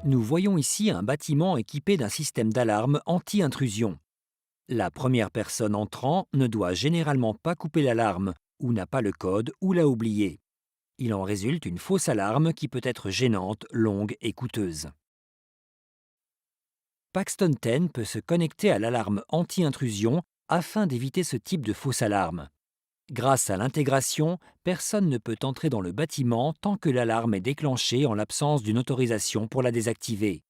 Nous voyons ici un bâtiment équipé d'un système d'alarme anti-intrusion. La première personne entrant ne doit généralement pas couper l'alarme, ou n'a pas le code, ou l'a oublié. Il en résulte une fausse alarme qui peut être gênante, longue et coûteuse. Paxton 10 peut se connecter à l'alarme anti-intrusion afin d'éviter ce type de fausse alarme. Grâce à l'intégration, personne ne peut entrer dans le bâtiment tant que l'alarme est déclenchée en l'absence d'une autorisation pour la désactiver.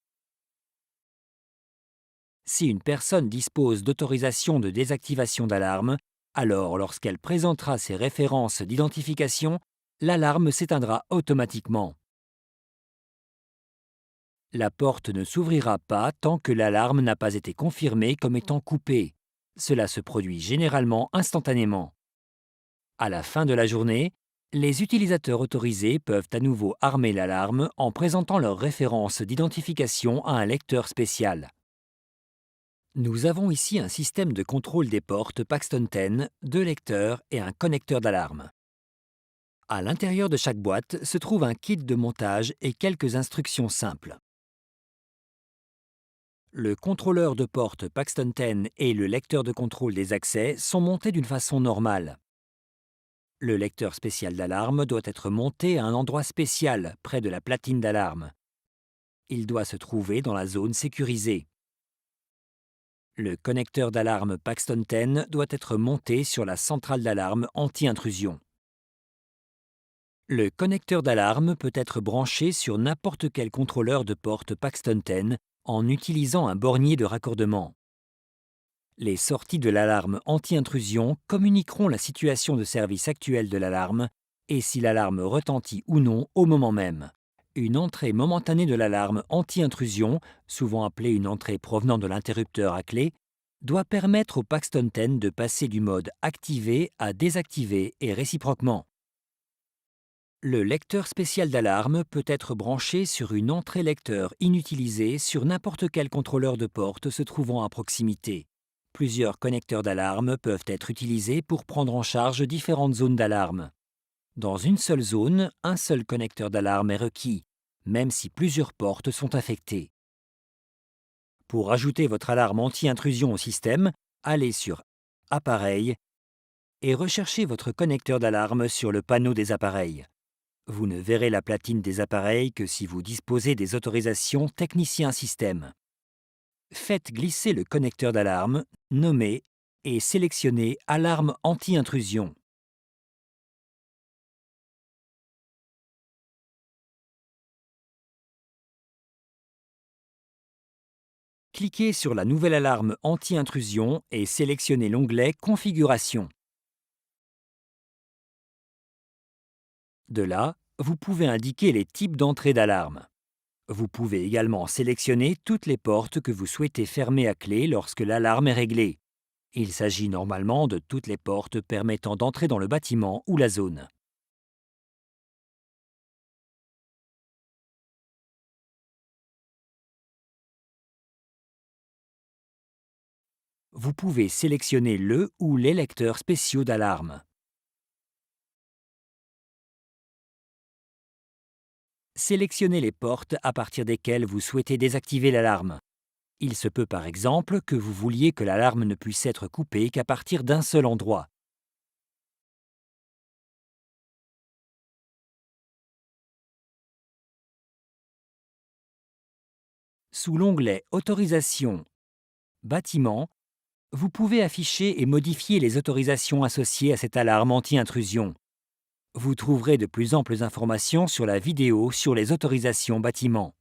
Si une personne dispose d'autorisation de désactivation d'alarme, alors lorsqu'elle présentera ses références d'identification, l'alarme s'éteindra automatiquement. La porte ne s'ouvrira pas tant que l'alarme n'a pas été confirmée comme étant coupée. Cela se produit généralement instantanément. À la fin de la journée, les utilisateurs autorisés peuvent à nouveau armer l'alarme en présentant leur référence d'identification à un lecteur spécial. Nous avons ici un système de contrôle des portes Paxton 10, deux lecteurs et un connecteur d'alarme. À l'intérieur de chaque boîte se trouve un kit de montage et quelques instructions simples. Le contrôleur de porte Paxton 10 et le lecteur de contrôle des accès sont montés d'une façon normale. Le lecteur spécial d'alarme doit être monté à un endroit spécial, près de la platine d'alarme. Il doit se trouver dans la zone sécurisée. Le connecteur d'alarme Paxton 10 doit être monté sur la centrale d'alarme anti-intrusion. Le connecteur d'alarme peut être branché sur n'importe quel contrôleur de porte Paxton 10 en utilisant un bornier de raccordement. Les sorties de l'alarme anti-intrusion communiqueront la situation de service actuelle de l'alarme et si l'alarme retentit ou non au moment même. Une entrée momentanée de l'alarme anti-intrusion, souvent appelée une entrée provenant de l'interrupteur à clé, doit permettre au Paxton 10 de passer du mode activé à désactivé et réciproquement. Le lecteur spécial d'alarme peut être branché sur une entrée lecteur inutilisée sur n'importe quel contrôleur de porte se trouvant à proximité. Plusieurs connecteurs d'alarme peuvent être utilisés pour prendre en charge différentes zones d'alarme. Dans une seule zone, un seul connecteur d'alarme est requis, même si plusieurs portes sont affectées. Pour ajouter votre alarme anti-intrusion au système, allez sur Appareils et recherchez votre connecteur d'alarme sur le panneau des appareils. Vous ne verrez la platine des appareils que si vous disposez des autorisations Technicien Système. Faites glisser le connecteur d'alarme, nommez et sélectionnez Alarme anti-intrusion. Cliquez sur la nouvelle alarme anti-intrusion et sélectionnez l'onglet Configuration. De là, vous pouvez indiquer les types d'entrée d'alarme. Vous pouvez également sélectionner toutes les portes que vous souhaitez fermer à clé lorsque l'alarme est réglée. Il s'agit normalement de toutes les portes permettant d'entrer dans le bâtiment ou la zone. Vous pouvez sélectionner le ou les lecteurs spéciaux d'alarme. Sélectionnez les portes à partir desquelles vous souhaitez désactiver l'alarme. Il se peut par exemple que vous vouliez que l'alarme ne puisse être coupée qu'à partir d'un seul endroit. Sous l'onglet Autorisation, Bâtiment, vous pouvez afficher et modifier les autorisations associées à cette alarme anti-intrusion. Vous trouverez de plus amples informations sur la vidéo sur les autorisations bâtiments.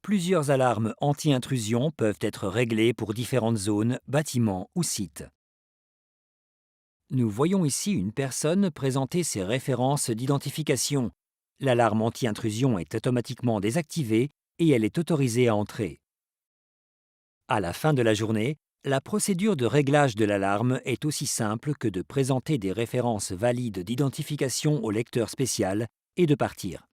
Plusieurs alarmes anti-intrusion peuvent être réglées pour différentes zones, bâtiments ou sites. Nous voyons ici une personne présenter ses références d'identification. L'alarme anti-intrusion est automatiquement désactivée et elle est autorisée à entrer. À la fin de la journée, la procédure de réglage de l'alarme est aussi simple que de présenter des références valides d'identification au lecteur spécial et de partir.